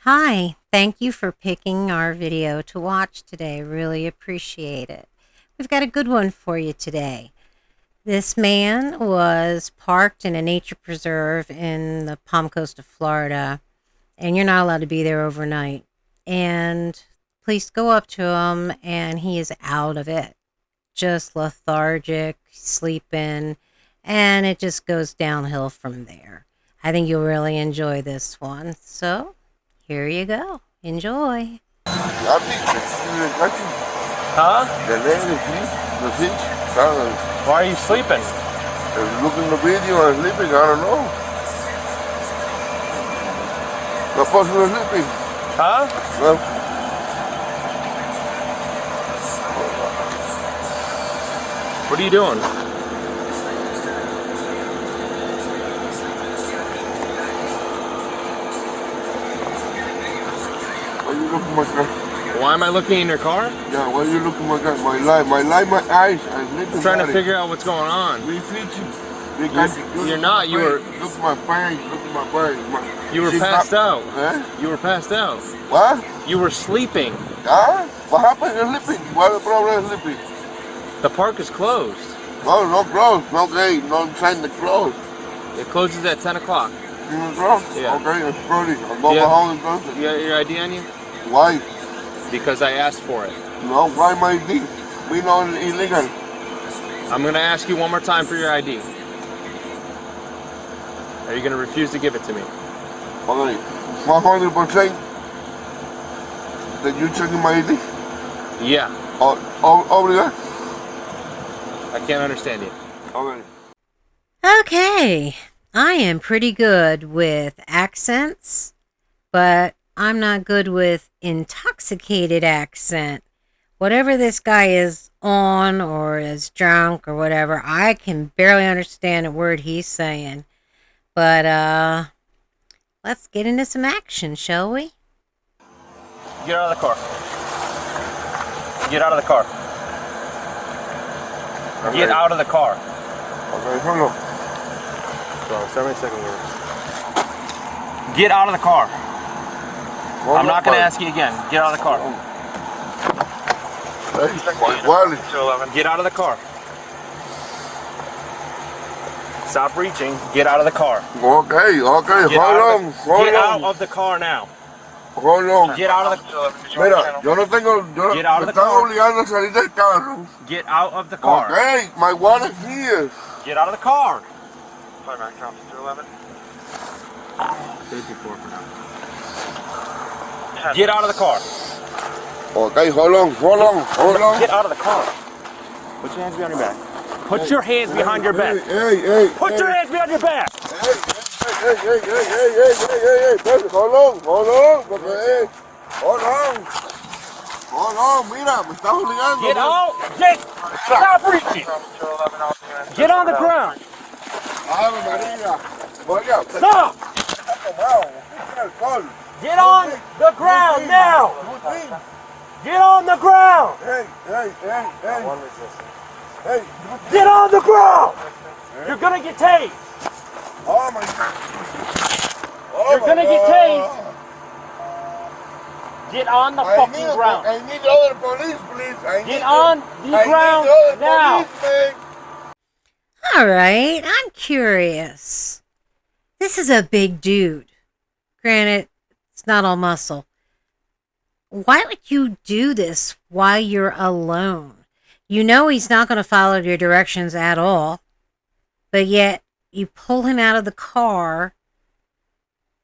Hi, thank you for picking our video to watch today. Really appreciate it. We've got a good one for you today. This man was parked in a nature preserve in the Palm Coast of Florida, and you're not allowed to be there overnight. And police go up to him, and he is out of it. Just lethargic, sleeping, and it just goes downhill from there. I think you'll really enjoy this one. So, here you go. Enjoy. Huh? The fish. Why are you sleeping? Look in the video and sleeping, I don't know. The person is sleeping. Huh? Well, What are you doing? why you look at my car? Why am I looking in your car? Yeah, why you look at my car? My eyes. I'm sleeping. I'm trying to figure out what's going on. We fishing. You're not, you were... Look at my pants, look at my pants. You were passed out. Huh? You were passed out. What? You were sleeping. Huh? What happened? You're sleeping. What's the problem with sleeping? The park is closed. No, no close. Okay, no sign to close. It closes at 10 o'clock. Close? Yeah. Okay, it's pretty. I'll go Yeah. home and close it. You got your ID on you? Why? Because I asked for it. No, why my ID? We know it's illegal. I'm going to ask you one more time for your ID. Are you going to refuse to give it to me? Okay, 100% that you checking my ID? Yeah. Over there? I can't understand you. Okay. Okay, I am pretty good with accents, but I'm not good with intoxicated accent. Whatever this guy is on or is drunk or whatever, I can barely understand a word he's saying. But let's get into some action, shall we? Get out of the car. Get out of the car. Okay. Get out of the car. Okay, hold on. So, 7-second words. Get out of the car. I'm not going to ask you again. Get out of the car. Hey, my wallet. Get out of the car. Stop reaching. Get out of the car. Okay, hold on. Get out of the car now. Hold on. Get out of the Mira, yo no tengo... Get out of the me están car. obligando a salir del carro. Get out of the car. Okay, my wallet's here. Get out of the car. 211. 54 for now. Get out of the car. Okay, hold on. Get out of the car. Put your hands behind your back. Put your hands behind your back. Hey. Put your hands behind your back. Hey. Hold on. Porque, hold on, mira, me estás obligando. Get out. Stop reaching. Get on the ground. Ave María. Oiga, usted Stop. está tomado. Usted tiene alcohol. Get on the ground now. Get on the ground. Hey. Get on the ground. You're gonna get tased. Oh my God. You're gonna get tased. Get on the fucking ground. I need other police, please. Get on the ground now. All right, I'm curious. This is a big dude. Granted, it's not all muscle. Why would you do this while you're alone? You know he's not going to follow your directions at all, but yet you pull him out of the car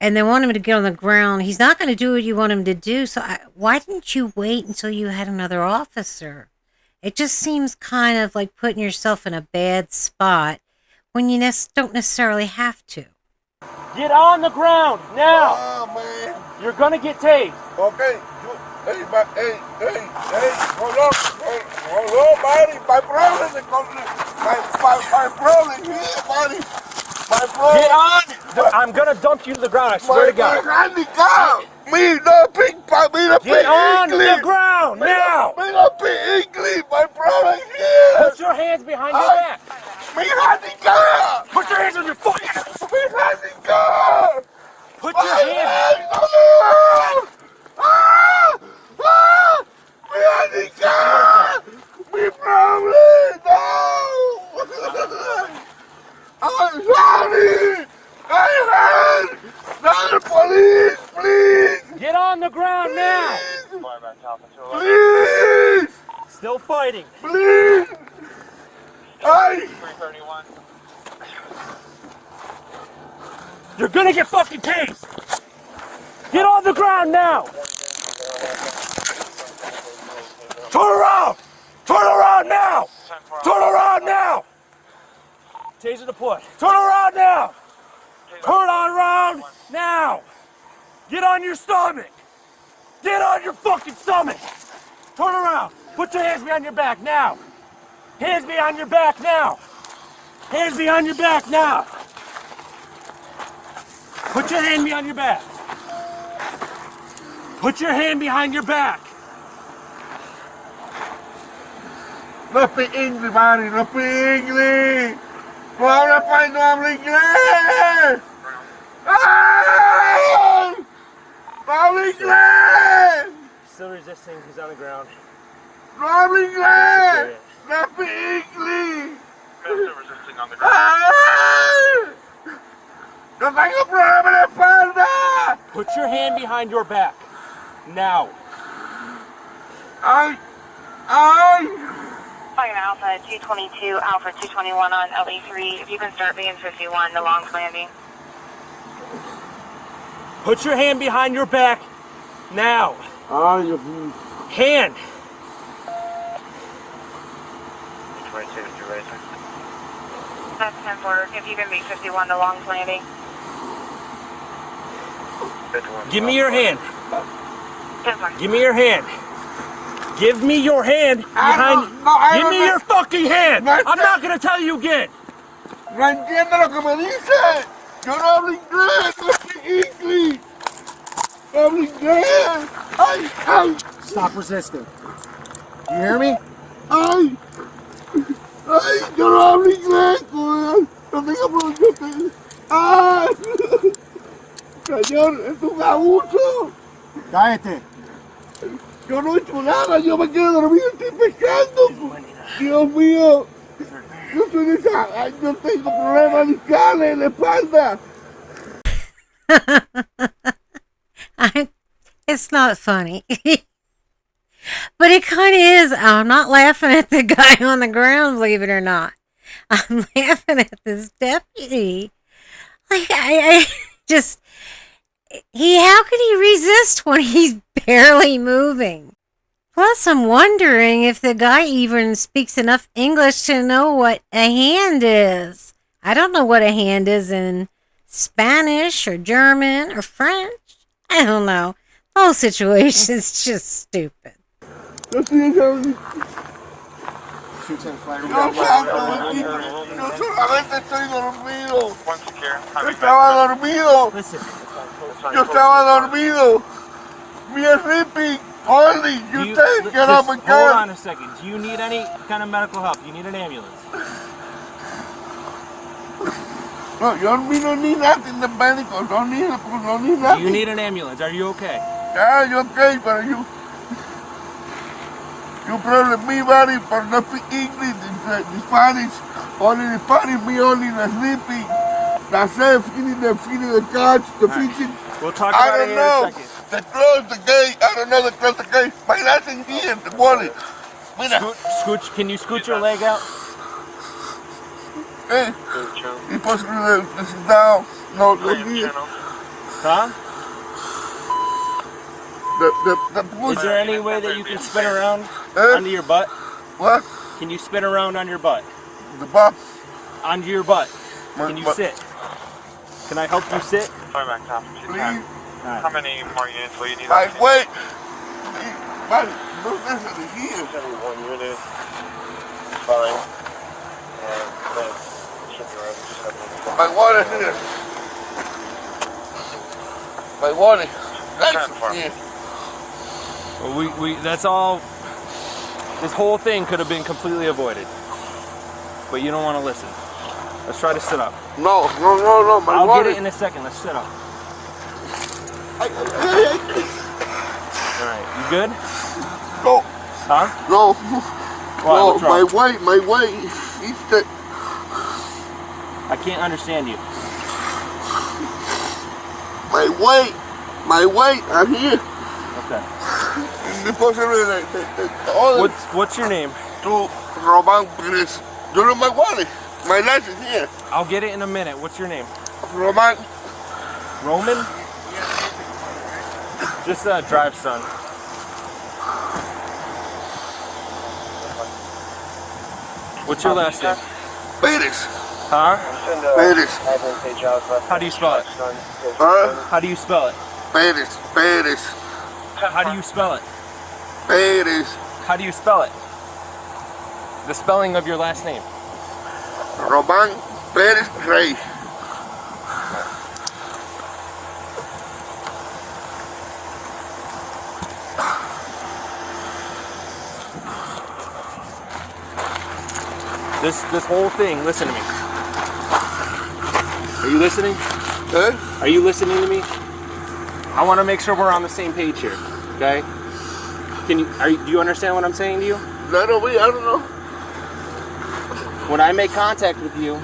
and then want him to get on the ground. He's not going to do what you want him to do, so why didn't you wait until you had another officer? It just seems kind of like putting yourself in a bad spot when you don't necessarily have to. Get on the ground now. Oh, man. You're gonna get tased. Okay. Hey, hold on, buddy. My problem is my problem here, buddy. My problem. Get on. I'm gonna dump you to the ground. I swear to God. Get on the ground now. My problem here. Put your hands behind your back. Mi handicap. Put your hands on your fucking. Mi handicap. Put your hands. Mi problem! No! I'm sorry! I hurt! Not the police, please! Get on the ground now. Fire back to Alpha 211. Please! Still fighting. Please! 331. You're gonna get fucking tased. Get on the ground now. Turn around. Turn around now. Turn around now. Taser deployed. Turn around now. Turn around now. Get on your stomach. Get on your fucking stomach. Turn around. Put your hands behind your back now. Hands behind your back now. Hands behind your back now. Put your hand behind your back. Put your hand behind your back. No speak English, Barry, no speak English! No habla español, no habla inglés! ¡Ay! No habla inglés! Still resisting, he's on the ground. No habla inglés! No speak English! Still resisting on the ground. ¡Ay! ¡No tengo problema en la espalda! Put your hand behind your back. Now. ¡Ay! ¡Ay! Fire Alpha 222, Alpha 221 on LE3. If you can start being 51, the long landing. Put your hand behind your back. Now. ¡Ay, Dios mío! Hand. 22, you ready, sir? That's 10 for. If you can be 51, the long landing. 51. Give me your hand. 10 for. Give me your hand. Give me your hand behind. Give me your fucking hand. I'm not gonna tell you again. ¡No entiendo lo que me dice! ¡Yo no hablo inglés! ¡No speak English! ¡No hablo inglés! ¡Ay! ¡Ay! Stop resisting. You hear me? ¡Ay! ¡Ay! ¡Yo no hablo inglés! ¡No tengo problema! ¡Ay! Señor, es un abuso. Cállate. Yo no he hecho nada, yo me quedo dormido, estoy pescando. Dios mío. Yo soy de esa. Ay, yo tengo problemas discales en la espalda. It's not funny. But it kind of is. I'm not laughing at the guy on the ground, believe it or not. I'm laughing at this deputy. Like, I just, how could he resist when he's barely moving? Plus, I'm wondering if the guy even speaks enough English to know what a hand is. I don't know what a hand is in Spanish or German or French. I don't know. The whole situation's just stupid. Yo estoy en Shoot 10 flag. Yo solamente estoy dormido. One secure. Yo estaba dormido. Listen. Yo estaba dormido. We are sleeping. Only you take get up and Hold go. on a second. Do you need any kind of medical help? Do you need an ambulance? No, yo no need nothing de médico. No need Do nothing. you need an ambulance? Are you okay? Yeah, you okay, but you problem me very for not speak English in Spanish. Only in Spanish, me only in sleeping. That's it, feeding the catch, the fishing. We'll talk I about it don't here know. in a second. They close the gate. I don't know they close the gate. My last in here, the wallet. Mira. Scooch, can you scoot your leg out? Hey, you supposed to sit down. No, look here. Huh? The push. Is there any way that you can spin around Eh? onto your butt? What? Can you spin around on your butt? The box. Onto your butt. My Can you butt. sit? Can I help you sit? Fire back to Alpha 210. Please. How many more units will you need? Like, wait. Man, look this at the here. 1 unit. Fine. And that's should be right. My water here. My water. Nice. Yeah. Well, that's all. This whole thing could have been completely avoided. But you don't want to listen. Let's try to sit up. No. My I'll water. get it in a second. Let's sit up. Alright, you good? No, Huh? no, Why? no, What's wrong? my way, he's the, I can't understand you. my weight, I'm here. Okay. What's your name? To Roman Perez. You know my wallet, my license here. I'll get it in a minute. What's your name? Roman. Roman? Just drive, son. What's your last name? Perez. Huh? Perez. How do you spell it? How do you spell it? Perez. Perez. How do you spell it? Perez. How do you spell it? The spelling of your last name. Roman Perez Rey. This whole thing, listen to me. Are you listening? Eh? Are you listening to me? I want to make sure we're on the same page here, okay? Do you understand what I'm saying to you? I don't know. When I make contact with you,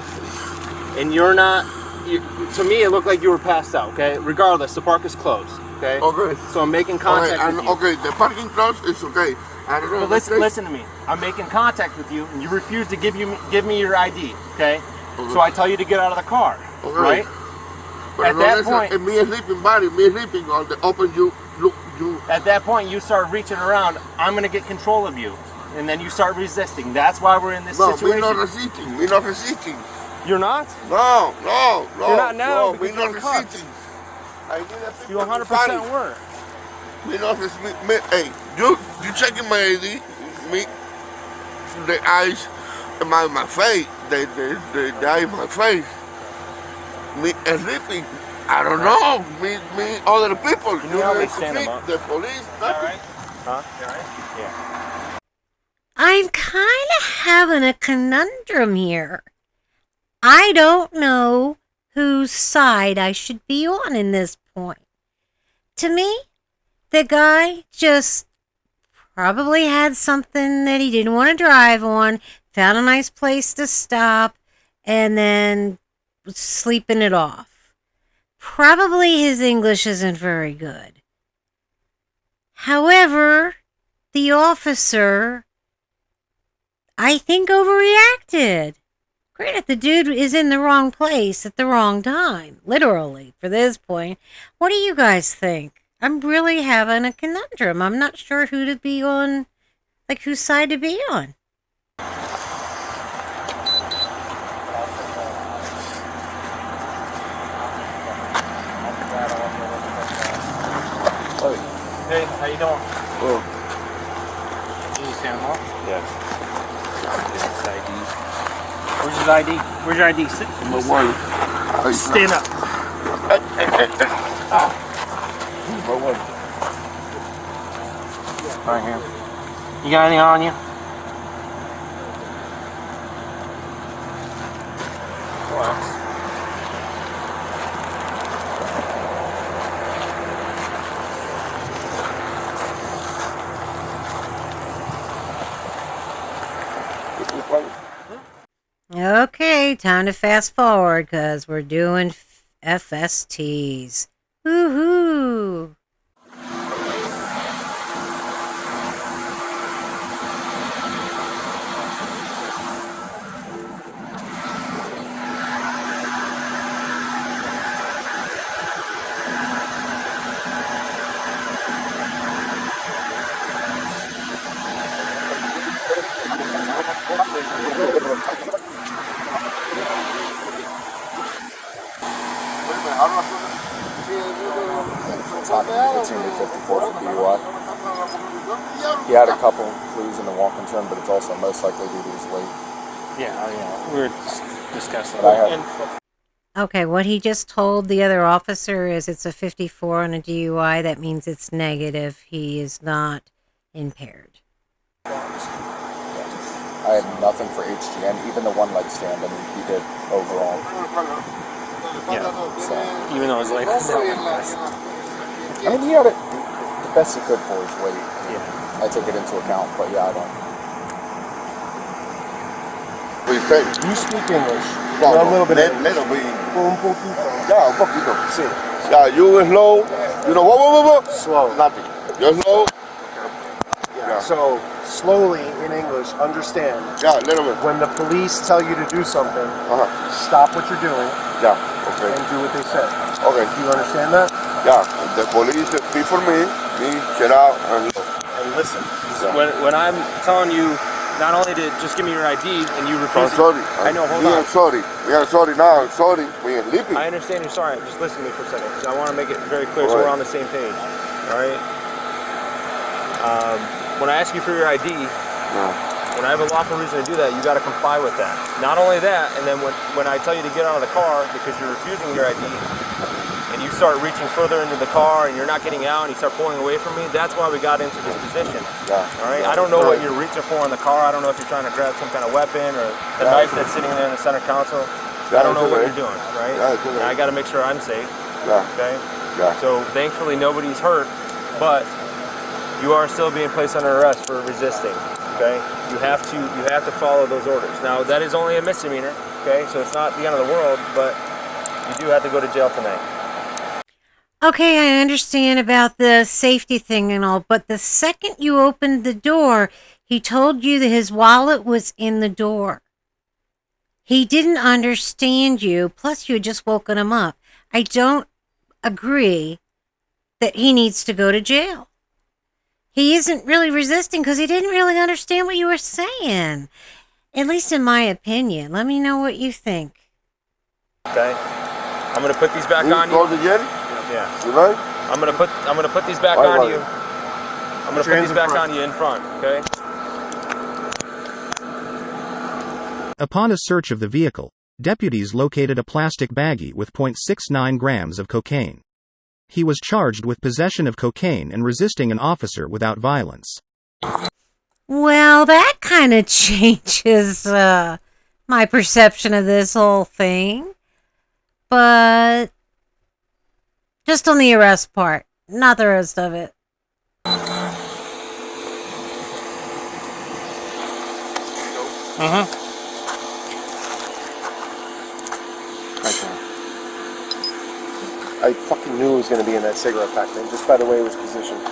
and you're not, to me it looked like you were passed out, okay? Regardless, the park is closed, okay? Okay. So I'm making contact with you. Okay, the parking close is okay. I don't know. But listen to me. I'm making contact with you, and you refuse to give me your ID, okay? So I tell you to get out of the car, right? But At that point, me sleeping body, me sleeping on the open you. At that point, you start reaching around. I'm gonna get control of you, and then you start resisting. That's why we're in this situation. No, we're not resisting. You're not? No. You're not now. No, we're not resisting. You 100% were. We not resisting. Hey, you checking my ID? Me, the eyes, my face, the eye, my face. Me sleeping. I don't know. Me, other people. Can you help me stand them up? The police. Alright? Huh? You alright? Yeah. I'm kind of having a conundrum here. I don't know whose side I should be on in this point. To me, the guy just probably had something that he didn't want to drive on, found a nice place to stop, and then was sleeping it off. Probably his English isn't very good. However, the officer, I think, overreacted. Granted, the dude is in the wrong place at the wrong time, literally, for this point. What do you guys think? I'm really having a conundrum. I'm not sure who to be on, like whose side to be on. Hey, how you doing? Oh. Can you stand up? Yeah. Where's his ID? Where's your ID? Sit. My one. Stand up. My one. Right here. You got any on you? Relax. Okay, time to fast forward because we're doing FSTs. Woohoo! It's only 54 for DUI. He had a couple clues in the walking turn, but it's also most likely due to his weight. Yeah, we were discussing But I that. had, Okay, what he just told the other officer is it's a 54 on a DUI. That means it's negative. He is not impaired. I had nothing for HGN, even the one leg stand. I mean, he did overall. Yeah. So Even though his life is not like this. I mean, he had it the best he could for his weight. Yeah. I took it into account, but yeah, I don't. You speak English. No, a little bit. Little bit. Un poquito. Yeah, un poquito. Sí. Yeah, you slow. You know, what? Slow. Nothing. You're slow. Yeah. So, slowly in English, understand. Yeah, a little bit. When the police tell you to do something, stop what you're doing. Yeah, okay. And do what they say. Okay. Do you understand that? Yeah, the police speak for me get out and listen. When I'm telling you not only to just give me your ID and you refuse. I'm sorry. I know, hold we on. are sorry. We are sorry now. I'm sorry. We are leaving. I understand you're sorry. Just listen to me for a second. Because I want to make it very clear so All right. we're on the same page. All right? When I ask you for your ID, when I have a lawful reason to do that, you got to comply with that. Not only that, and then when I tell you to get out of the car because you're refusing your ID, and you start reaching further into the car and you're not getting out and you start pulling away from me, that's why we got into this position. Yeah. All right? I don't know what you're reaching for in the car. I don't know if you're trying to grab some kind of weapon or the knife that's sitting there in the center console. I don't know what you're doing, right? And I got to make sure I'm safe. Okay? Yeah. So thankfully nobody's hurt, but you are still being placed under arrest for resisting. Okay? You have to follow those orders. Now that is only a misdemeanor. Okay? So it's not the end of the world, but you do have to go to jail tonight. Okay, I understand about the safety thing and all, but the second you opened the door, he told you that his wallet was in the door. He didn't understand you, plus you had just woken him up. I don't agree that he needs to go to jail. He isn't really resisting because he didn't really understand what you were saying. At least in my opinion. Let me know what you think. Okay? I'm gonna put these back on you. Go to jail? Yeah. You right? I'm gonna put these back on you. I'm gonna put these back on you in front, okay? Upon a search of the vehicle, deputies located a plastic baggie with .69 grams of cocaine. He was charged with possession of cocaine and resisting an officer without violence. Well, that kind of changes my perception of this whole thing. But just on the arrest part, not the rest of it. I fucking knew it was going to be in that cigarette pack, man, just by the way it was positioned.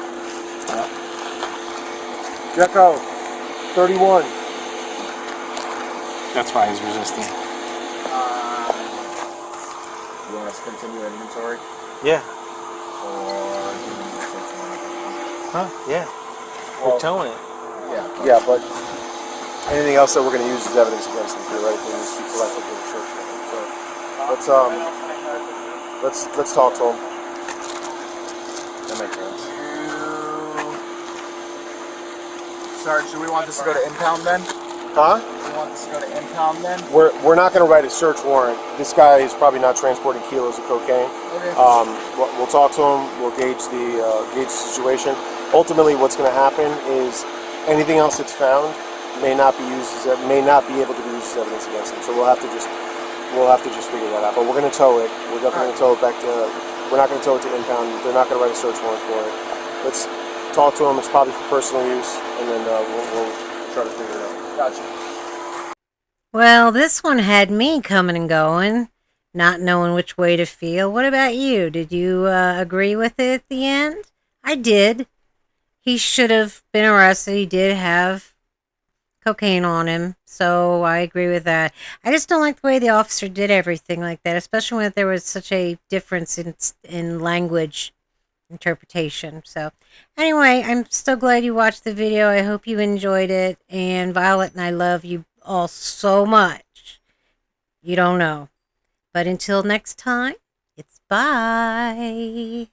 Check out 31. That's why he's resisting. You want us to continue inventory? Yeah. Or Huh? Yeah. Well, You're towing it. Yeah, but anything else that we're going to use as evidence against him, theoretically, needs to be collected with the church. So let's talk to him. that makes sense. Sarge, do we want this to go to impound then? Huh? Do we want this to go to impound then? We're not going to write a search warrant. This guy is probably not transporting kilos of cocaine. Okay. We'll talk to him. We'll gauge the situation. Ultimately, what's going to happen is anything else that's found may not be able to be used as evidence against him. So we'll have to just figure that out. But we're going to tow it. We're definitely going to tow it back to. We're not going to tow it to impound. They're not going to write a search warrant for it. Let's talk to him. It's probably for personal use, and then we'll try to figure it out. Gotcha. Well, this one had me coming and going, not knowing which way to feel. What about you? Did you agree with it at the end? I did. He should have been arrested. He did have cocaine on him, so I agree with that. I just don't like the way the officer did everything like that, especially when there was such a difference in language interpretation. So anyway, I'm so glad you watched the video. I hope you enjoyed it. And Violet and I love you all so much. You don't know. But until next time, it's bye.